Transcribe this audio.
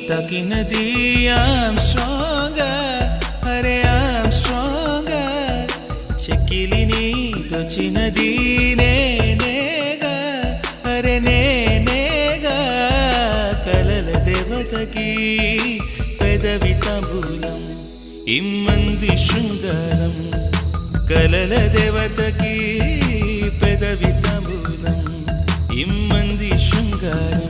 తకినది I'm stronger అరే I'm stronger చెక్కిలి నీతో చిన్నది నేనేగా అరే నేనేగా కలల దేవతకి పెదవి తాంబూలం ఇమ్మంది శృంగారం కలల దేవతకి పెదవి తాంబూలం ఇమ్మంది శృంగారం